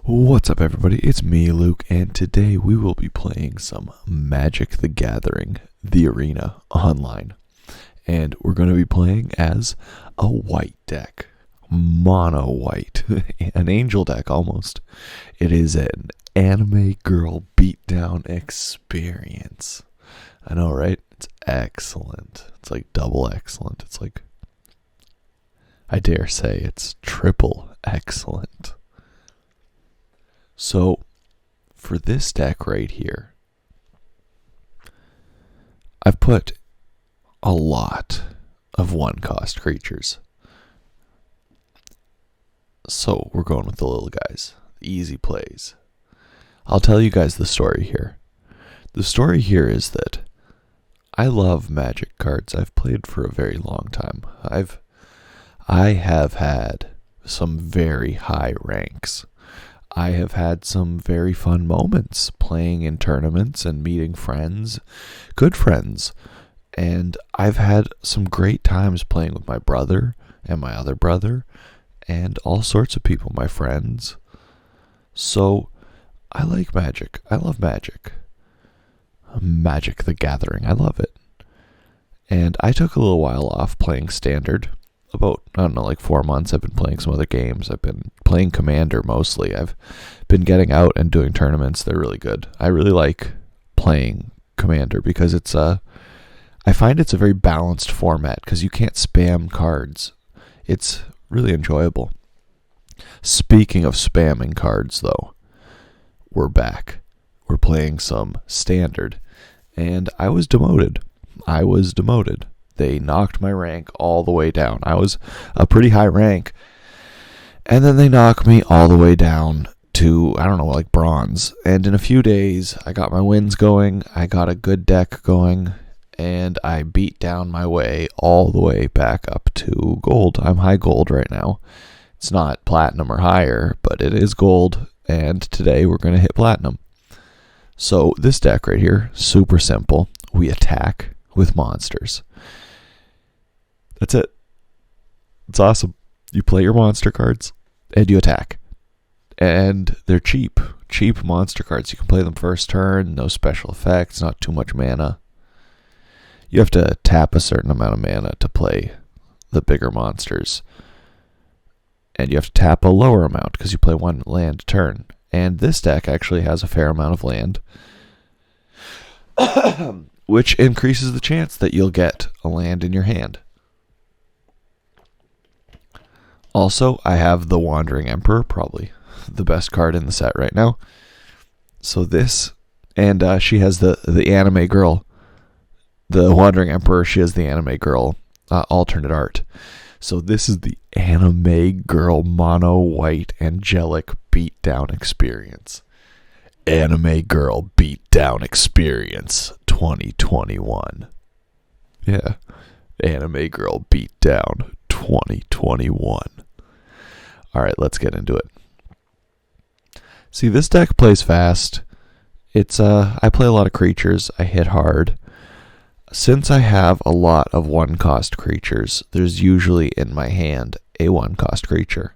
What's up, everybody? It's me, Luke, and today we will be playing some Magic the Gathering, the Arena, online. And we're going to be playing as a white deck. Mono White. An angel deck, almost. It is an anime girl beatdown experience. I know, right? It's excellent. It's like double excellent. It's like, I dare say, it's triple excellent. So, for this deck right here, I've put a lot of one-cost creatures. So, we're going with the little guys, the easy plays. I'll tell you guys the story here. The story here is that I love Magic cards. I've played for a very long time. I have had some very high ranks. I have had some very fun moments playing in tournaments and meeting friends, good friends. And I've had some great times playing with my brother and my other brother and all sorts of people, my friends. So I like Magic. I love Magic. Magic the Gathering. I love it. And I took a little while off playing Standard. About, I don't know, like 4 months. I've been playing some other games. I've been playing Commander mostly. I've been getting out and doing tournaments. They're really good. I really like playing Commander because I find it's a very balanced format because you can't spam cards. It's really enjoyable. Speaking of spamming cards, though, we're back. We're playing some Standard, and I was demoted. They knocked my rank all the way down. I was a pretty high rank, and then they knocked me all the way down to, I don't know, like bronze. And in a few days, I got my wins going, I got a good deck going, and I beat down my way all the way back up to gold. I'm high gold right now. It's not platinum or higher, but it is gold, and today we're going to hit platinum. So this deck right here, super simple. We attack with monsters. That's it. It's awesome. You play your monster cards, and you attack. And they're cheap. Cheap monster cards. You can play them first turn, no special effects, not too much mana. You have to tap a certain amount of mana to play the bigger monsters. And you have to tap a lower amount, because you play one land a turn. And this deck actually has a fair amount of land, which increases the chance that you'll get a land in your hand. Also, I have the Wandering Emperor, probably the best card in the set right now. So this, and she has the anime girl, the Wandering Emperor, she has the anime girl alternate art. So this is the anime girl mono white angelic beatdown experience. Anime girl beatdown experience 2021. Yeah, anime girl beatdown 2021. Alright, let's get into it. See, this deck plays fast. It's I play a lot of creatures. I hit hard. Since I have a lot of one-cost creatures, there's usually in my hand a one-cost creature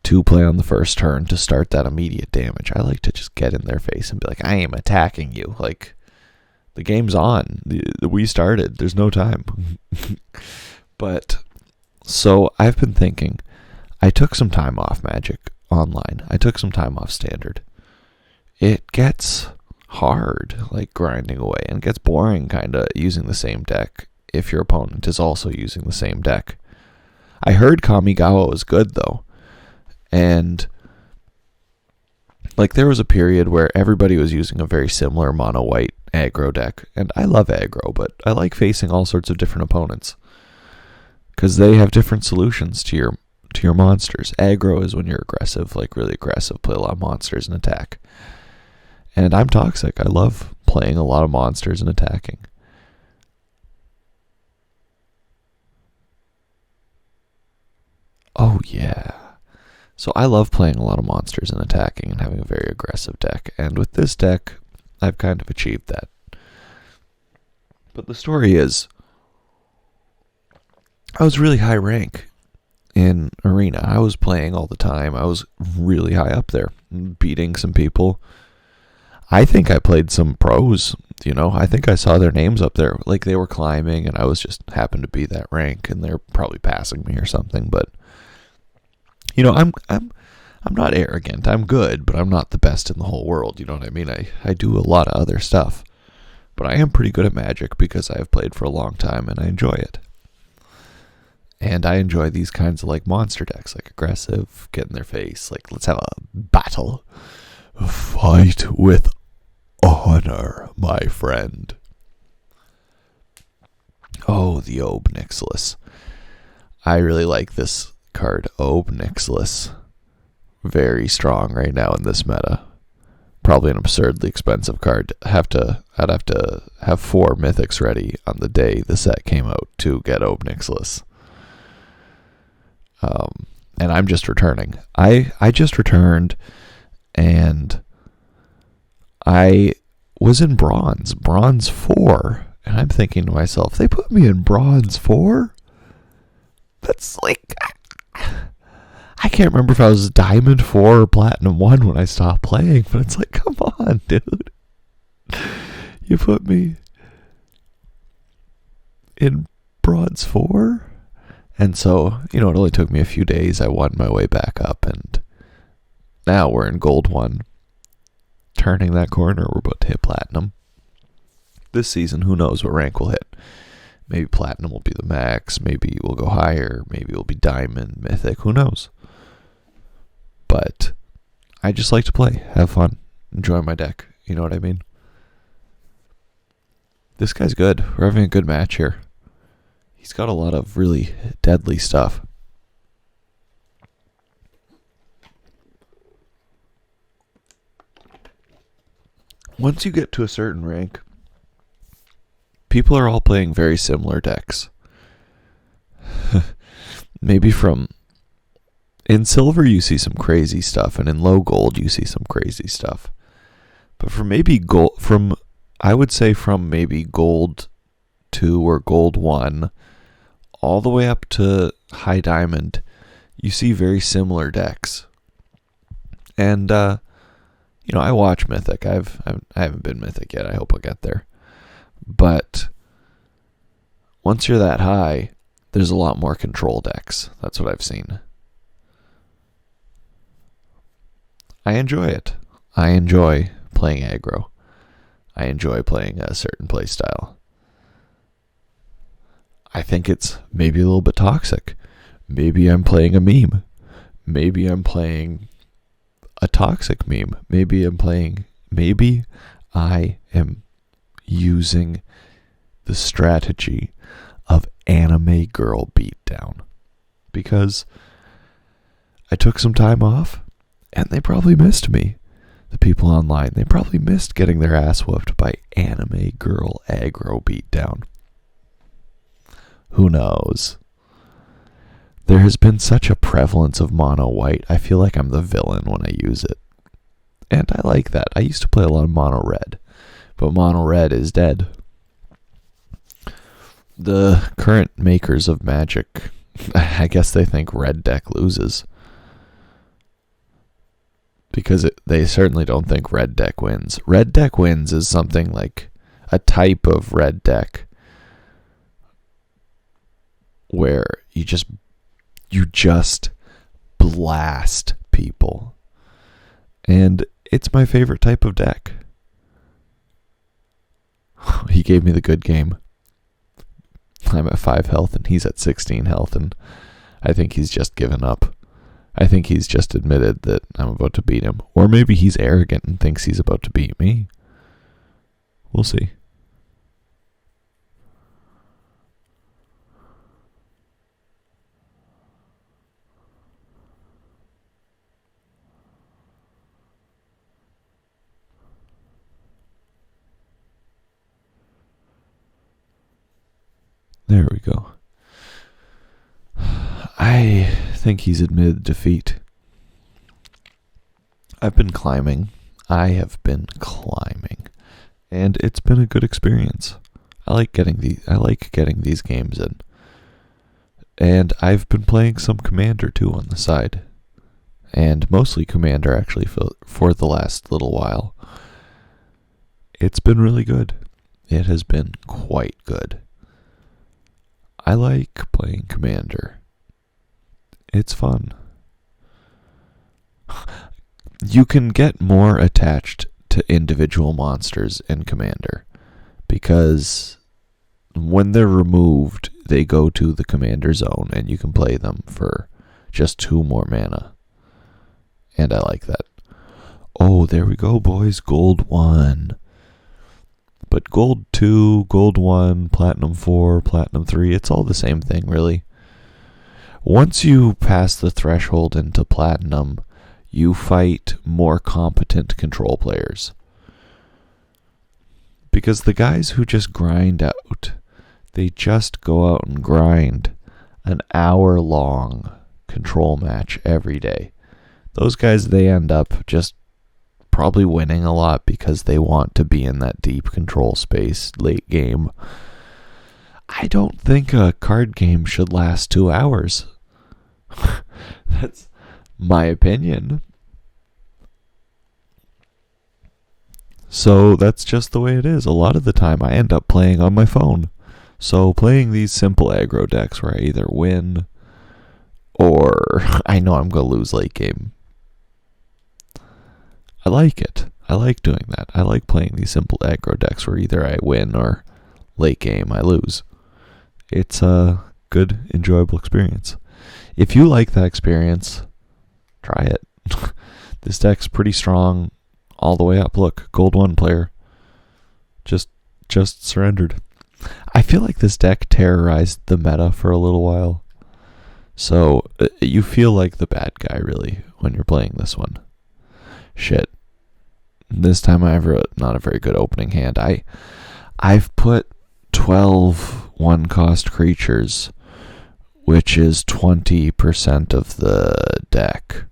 to play on the first turn to start that immediate damage. I like to just get in their face and be like, I am attacking you. Like, the game's on. We started. There's no time. But, so I've been thinking, I took some time off Magic online. I took some time off Standard. It gets hard, like grinding away, and it gets boring kind of using the same deck if your opponent is also using the same deck. I heard Kamigawa was good, though. And, like, there was a period where everybody was using a very similar mono white aggro deck. And I love aggro, but I like facing all sorts of different opponents, because they have different solutions to your monsters. Aggro is when you're aggressive, like really aggressive, play a lot of monsters and attack. And I'm toxic. I love playing a lot of monsters and attacking. Oh yeah. So I love playing a lot of monsters and attacking and having a very aggressive deck. And with this deck, I've kind of achieved that. But the story is, I was really high rank. in Arena. I was playing all the time. I was really high up there, beating some people. I think I played some pros, I think I saw their names up there. Like, they were climbing, and I was just happened to be that rank, and they're probably passing me or something. But, I'm not arrogant. I'm good, but I'm not the best in the whole world. You know what I mean? I do a lot of other stuff. But I am pretty good at Magic because I've played for a long time, and I enjoy it. And I enjoy these kinds of, like, monster decks, like aggressive, get in their face, like, let's have a battle. Fight with honor, my friend. Oh, the Ob Nixilis. I really like this card, Ob Nixilis. Very strong right now in this meta. Probably an absurdly expensive card. I'd have to have 4 mythics ready on the day the set came out to get Ob Nixilis. And I'm just returning. I just returned, and I was in bronze 4, and I'm thinking to myself, they put me in bronze 4? That's like, I can't remember if I was diamond 4 or platinum 1 when I stopped playing, but it's like, come on, dude. You put me in bronze 4? And so, it only took me a few days. I won my way back up, and now we're in gold 1. Turning that corner, we're about to hit platinum. This season, who knows what rank we'll hit. Maybe platinum will be the max, maybe we'll go higher, maybe we'll be diamond, mythic, who knows. But I just like to play, have fun, enjoy my deck, you know what I mean? This guy's good. We're having a good match here. He's got a lot of really deadly stuff. Once you get to a certain rank, people are all playing very similar decks. Maybe in silver you see some crazy stuff, and in low gold you see some crazy stuff. But I would say from maybe gold 2 or gold 1 all the way up to high diamond, you see very similar decks. And I watch Mythic. I haven't been Mythic yet. I hope I'll get there. But once you're that high, there's a lot more control decks. That's what I've seen. I enjoy it. I enjoy playing aggro. I enjoy playing a certain play style. I think it's maybe a little bit toxic. Maybe I'm playing a meme. Maybe I'm playing a toxic meme. Maybe I am using the strategy of anime girl beatdown. Because I took some time off, and they probably missed me. The people online, they probably missed getting their ass whooped by anime girl aggro beatdown. Who knows? There has been such a prevalence of mono white. I feel like I'm the villain when I use it. And I like that. I used to play a lot of mono red, but mono red is dead. The current makers of Magic, I guess they think red deck loses. Because they certainly don't think red deck wins. Red deck wins is something like a type of red deck where you just blast people. And it's my favorite type of deck. He gave me the good game. I'm at 5 health and he's at 16 health, and I think he's just given up. I think he's just admitted that I'm about to beat him. Or maybe he's arrogant and thinks he's about to beat me. We'll see. There we go. I think he's admitted defeat. I've been climbing. I have been climbing. And it's been a good experience. I like getting these games in. And I've been playing some Commander too on the side. And mostly Commander actually for the last little while. It's been really good. It has been quite good. I like playing Commander. It's fun. You can get more attached to individual monsters in Commander because when they're removed, they go to the Commander zone and you can play them for just 2 more mana. And I like that. Oh, there we go, boys. Gold 1. But Gold 2, Gold 1, Platinum 4, Platinum 3, it's all the same thing, really. Once you pass the threshold into Platinum, you fight more competent control players. Because the guys who just grind out, they just go out and grind an hour-long control match every day. Those guys, they end up just probably winning a lot because they want to be in that deep control space late game. I don't think a card game should last 2 hours. That's my opinion. So that's just the way it is. A lot of the time I end up playing on my phone. So playing these simple aggro decks where I either win or I know I'm going to lose late game. I like it. I like doing that. I like playing these simple aggro decks where either I win or late game I lose. It's a good, enjoyable experience. If you like that experience, try it. This deck's pretty strong all the way up. Look, Gold 1 player just surrendered. I feel like this deck terrorized the meta for a little while. So you feel like the bad guy, really, when you're playing this one. Shit. This time I have not a very good opening hand. I've put 12 1-cost creatures, which is 20% of the deck.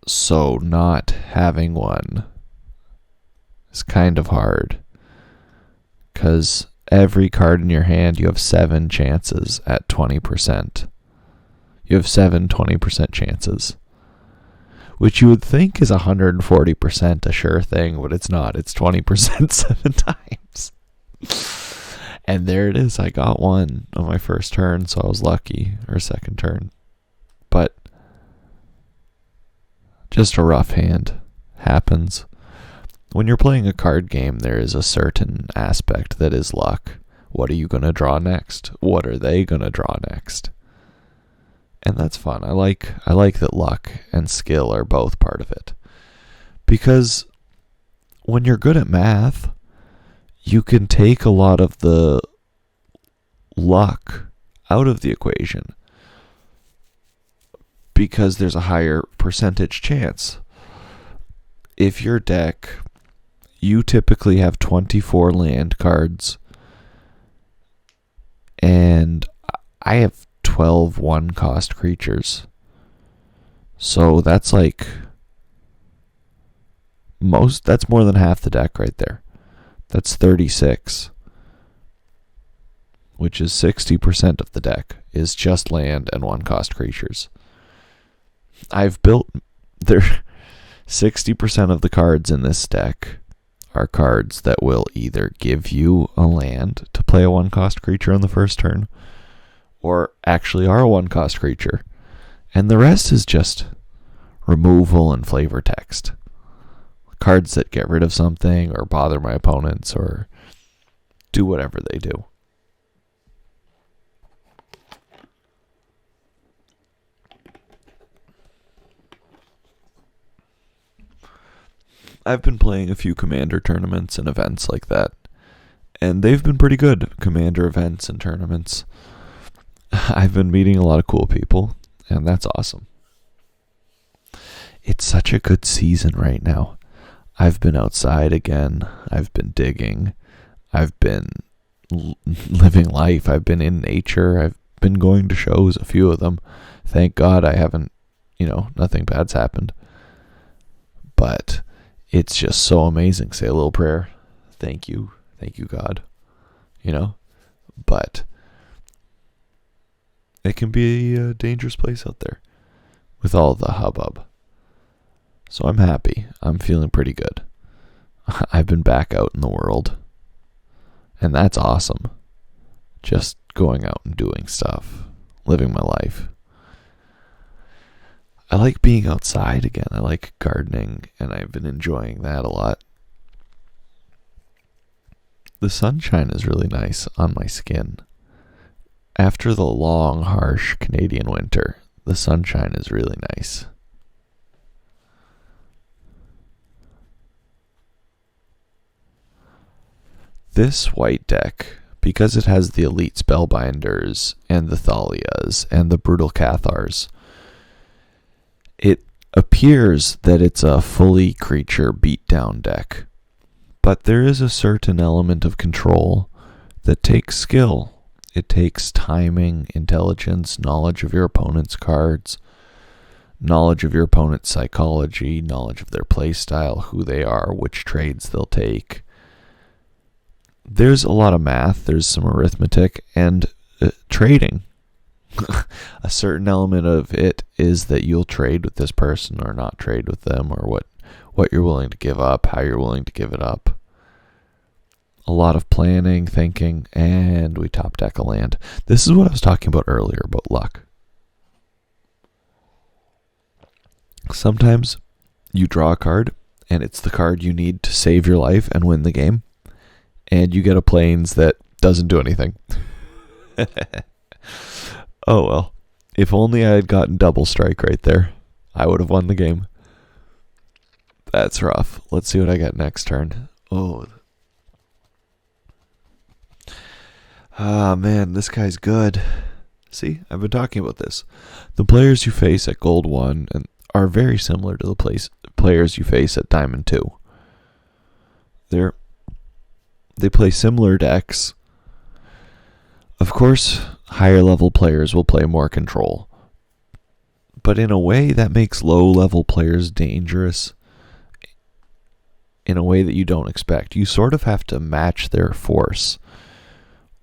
So not having one is kind of hard. Because every card in your hand, you have 7 chances at 20%. You have 7 20% chances. Which you would think is 140% a sure thing, but it's not. It's 20% 7 times. And there it is. I got one on my first turn, so I was lucky. Or second turn. But just a rough hand. Happens. When you're playing a card game, there is a certain aspect that is luck. What are you going to draw next? What are they going to draw next? And that's fun. I like that luck and skill are both part of it. Because when you're good at math, you can take a lot of the luck out of the equation. Because there's a higher percentage chance. If your deck, you typically have 24 land cards, and I have 12 1-cost creatures. So that's that's more than half the deck right there. That's 36. Which is 60% of the deck is just land and 1-cost creatures. I've built 60% of the cards in this deck are cards that will either give you a land to play a 1-cost creature on the first turn, or actually are a 1-cost creature. And the rest is just removal and flavor text. Cards that get rid of something or bother my opponents or do whatever they do. I've been playing a few Commander tournaments and events like that, and they've been pretty good. Commander events and tournaments. I've been meeting a lot of cool people, and that's awesome. It's such a good season right now. I've been outside again. I've been digging. I've been living life. I've been in nature. I've been going to shows, a few of them. Thank God I haven't, nothing bad's happened. But it's just so amazing. Say a little prayer. Thank you. Thank you, God. But it can be a dangerous place out there with all the hubbub. So I'm happy. I'm feeling pretty good. I've been back out in the world, and that's awesome. Just going out and doing stuff, living my life. I like being outside again. I like gardening, and I've been enjoying that a lot. The sunshine is really nice on my skin. After the long, harsh Canadian winter, the sunshine is really nice. This white deck, because it has the elite spellbinders and the Thalias and the brutal Cathars, it appears that it's a fully creature beatdown deck. But there is a certain element of control that takes skill. It takes timing, intelligence, knowledge of your opponent's cards, knowledge of your opponent's psychology, knowledge of their playstyle, who they are, which trades they'll take. There's a lot of math, there's some arithmetic, and trading. A certain element of it is that you'll trade with this person or not trade with them, or what you're willing to give up, how you're willing to give it up. A lot of planning, thinking, and we top deck a land. This is what I was talking about earlier about luck. Sometimes you draw a card, and it's the card you need to save your life and win the game, and you get a plains that doesn't do anything. Oh well, if only I had gotten double strike right there, I would have won the game. That's rough. Let's see what I get next turn. Oh. Ah, man, this guy's good. See, I've been talking about this. The players you face at Gold 1 are very similar to the players you face at Diamond 2. They play similar decks. Of course, higher level players will play more control. But in a way, that makes low level players dangerous in a way that you don't expect. You sort of have to match their force,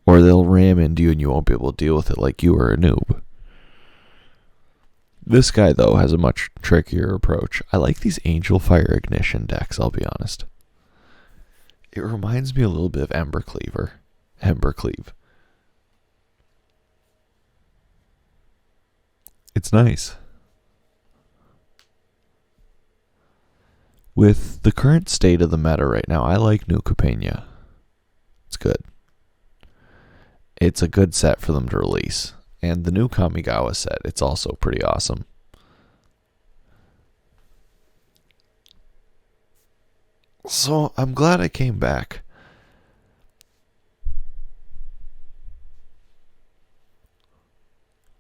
or they'll ram into you and you won't be able to deal with it like you were a noob. This guy, though, has a much trickier approach. I like these Angel Fire Ignition decks, I'll be honest. It reminds me a little bit of Embercleave. It's nice. With the current state of the meta right now, I like New Capena. It's good. It's a good set for them to release. And the new Kamigawa set, it's also pretty awesome. So, I'm glad I came back.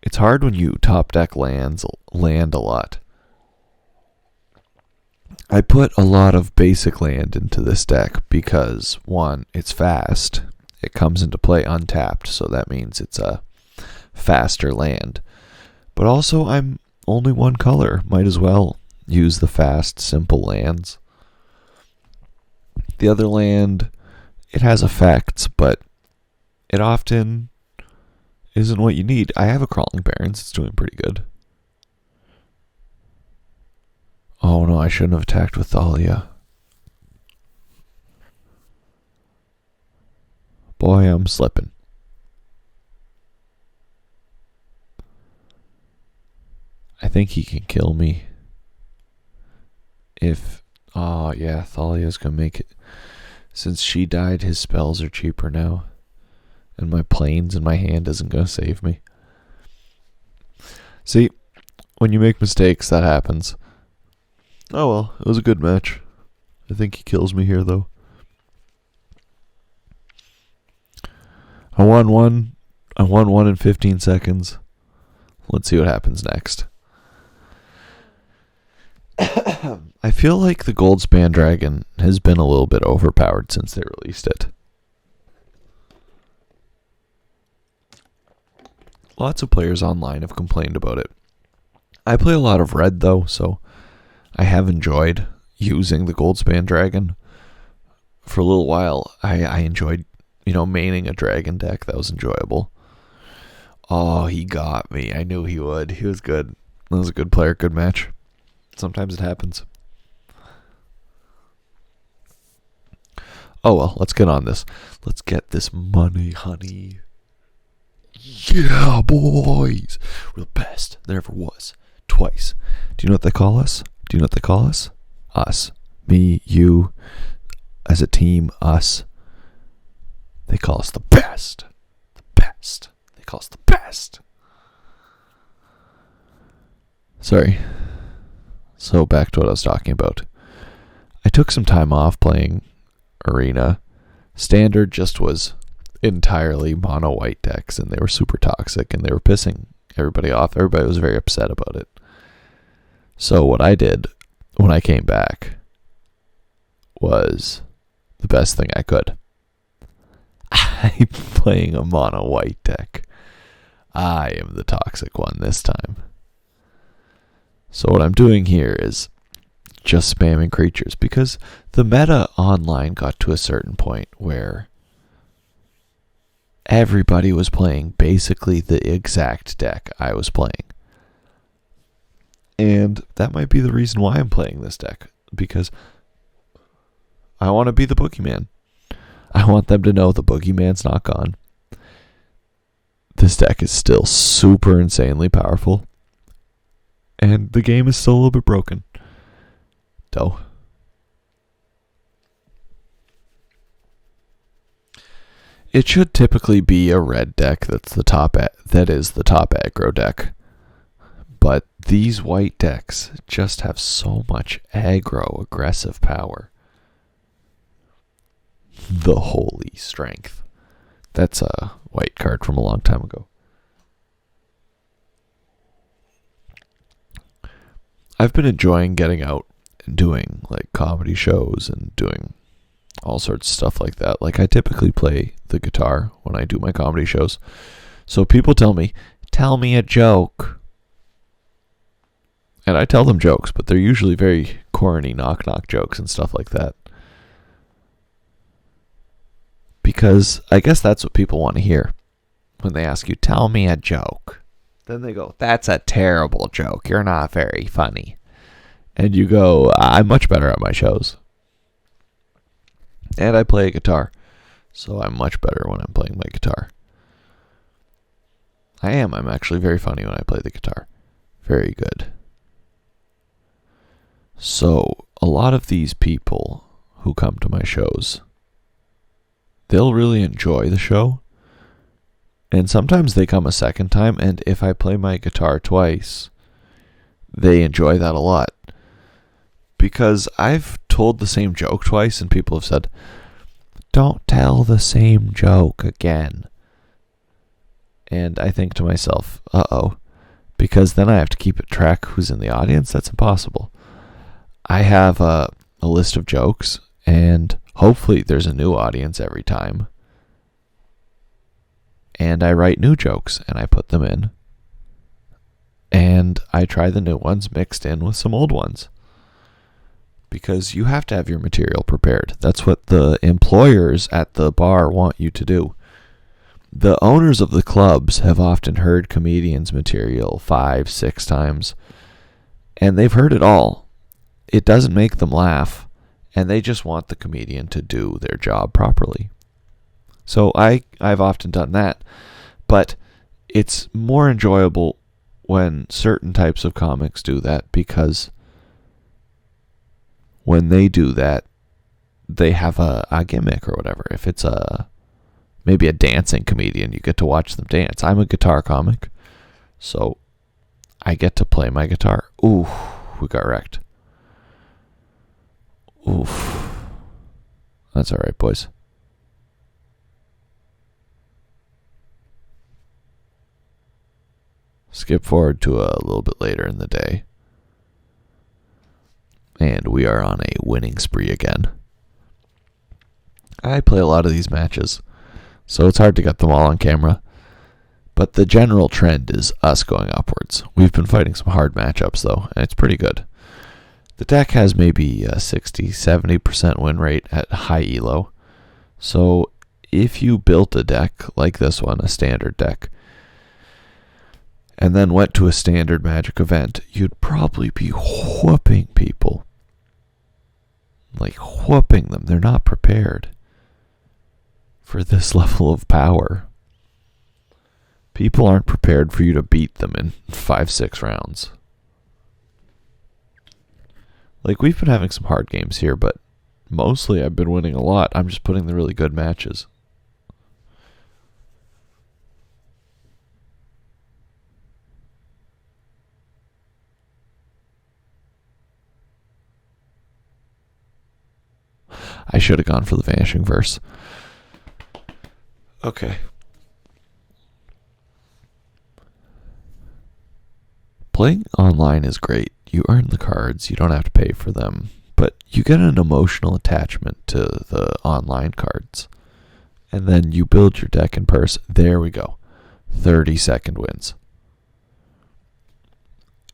It's hard when you top deck land a lot. I put a lot of basic land into this deck because, one, it's fast. It comes into play untapped, so that means it's a faster land. But also, I'm only one color. Might as well use the fast, simple lands. The other land, it has effects, but it often isn't what you need. I have a Crawling Barrens. It's doing pretty good. Oh no, I shouldn't have attacked with Thalia. Boy, I'm slipping. I think he can kill me. Oh yeah, Thalia's gonna make it. Since she died, his spells are cheaper now. And my plains in my hand isn't gonna save me. See, when you make mistakes, that happens. Oh well, it was a good match. I think he kills me here though. I won one in 15 seconds. Let's see what happens next. I feel like the Goldspan Dragon has been a little bit overpowered since they released it. Lots of players online have complained about it. I play a lot of red though, so I have enjoyed using the Goldspan Dragon. For a little while, I enjoyed, maining a dragon deck. That was enjoyable. Oh, he got me. I knew he would. He was good. That was a good player, good match. Sometimes it happens. Oh well, let's get on this. Let's get this money, honey. Yeah, boys. We're the best there ever was. Twice. Do you know what they call us? Do you know what they call us? Us. Me, you, as a team, us. They call us the best. The best. They call us the best. Sorry. So back to what I was talking about. I took some time off playing Arena. Standard just was entirely mono white decks, and they were super toxic, and they were pissing everybody off. Everybody was very upset about it. So what I did when I came back was the best thing I could. I'm playing a mono white deck. I am the toxic one this time. So what I'm doing here is just spamming creatures, because the meta online got to a certain point where everybody was playing basically the exact deck I was playing. And that might be the reason why I'm playing this deck, because I want to be the boogeyman. I want them to know the boogeyman's not gone. This deck is still super insanely powerful, and the game is still a little bit broken. Though. It should typically be a red deck that is the top aggro deck. But these white decks just have so much aggro aggressive power. The Holy Strength. That's a white card from a long time ago. I've been enjoying getting out and doing like comedy shows and doing all sorts of stuff like that. Like I typically play the guitar when I do my comedy shows. So people tell me a joke. And I tell them jokes, but they're usually very corny knock-knock jokes and stuff like that. Because I guess that's what people want to hear. When they ask you, tell me a joke. Then they go, that's a terrible joke. You're not very funny. And you go, I'm much better at my shows. And I play a guitar. So I'm much better when I'm playing my guitar. I am. I'm actually very funny when I play the guitar. Very good. So, a lot of these people who come to my shows, they'll really enjoy the show. And sometimes they come a second time, and if I play my guitar twice, they enjoy that a lot. Because I've told the same joke twice, and people have said, don't tell the same joke again. And I think to myself, uh-oh. Because then I have to keep track who's in the audience. That's impossible. I have a list of jokes, and hopefully there's a new audience every time. And I write new jokes, and I put them in. And I try the new ones mixed in with some old ones. Because you have to have your material prepared. That's what the employers at the bar want you to do. The owners of the clubs have often heard comedians' material 5, 6 times, and they've heard it all. It doesn't make them laugh, and they just want the comedian to do their job properly. So I've often done that, but it's more enjoyable when certain types of comics do that, because when they do that, they have a gimmick or whatever. If it's maybe a dancing comedian, you get to watch them dance. I'm a guitar comic, so I get to play my guitar. Ooh, we got wrecked. Oof. That's alright, boys. Skip forward to a little bit later in the day. And we are on a winning spree again. I play a lot of these matches, so it's hard to get them all on camera. But the general trend is us going upwards. We've been fighting some hard matchups, though, and it's pretty good. The deck has maybe a 60-70% win rate at high elo. So if you built a deck like this one, a standard deck, and then went to a standard Magic event, you'd probably be whooping people. Like whooping them. They're not prepared for this level of power. People aren't prepared for you to beat them in 5-6 rounds. Like, we've been having some hard games here, but mostly I've been winning a lot. I'm just putting the really good matches. I should have gone for the Vanishing Verse. Okay. Playing online is great. You earn the cards, you don't have to pay for them, but you get an emotional attachment to the online cards. And then you build your deck in person. There we go. 30-second wins.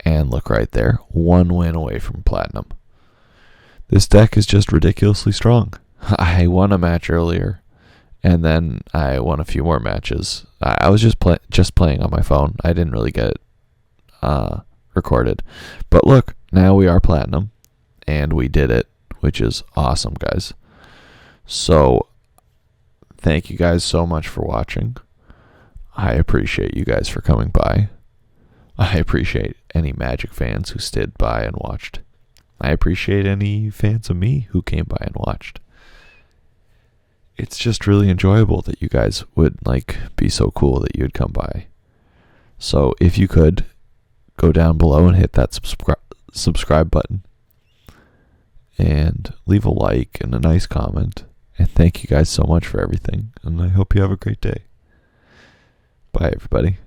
And look right there. 1 win away from platinum. This deck is just ridiculously strong. I won a match earlier, and then I won a few more matches. I was just playing on my phone. I didn't really get it recorded. But look, now we are platinum, and we did it, which is awesome, guys. So, thank you guys so much for watching. I appreciate you guys for coming by. I appreciate any Magic fans who stood by and watched. I appreciate any fans of me who came by and watched. It's just really enjoyable that you guys would be so cool that you'd come by. So if you could, go down below and hit that subscribe button. And leave a like and a nice comment. And thank you guys so much for everything. And I hope you have a great day. Bye, everybody.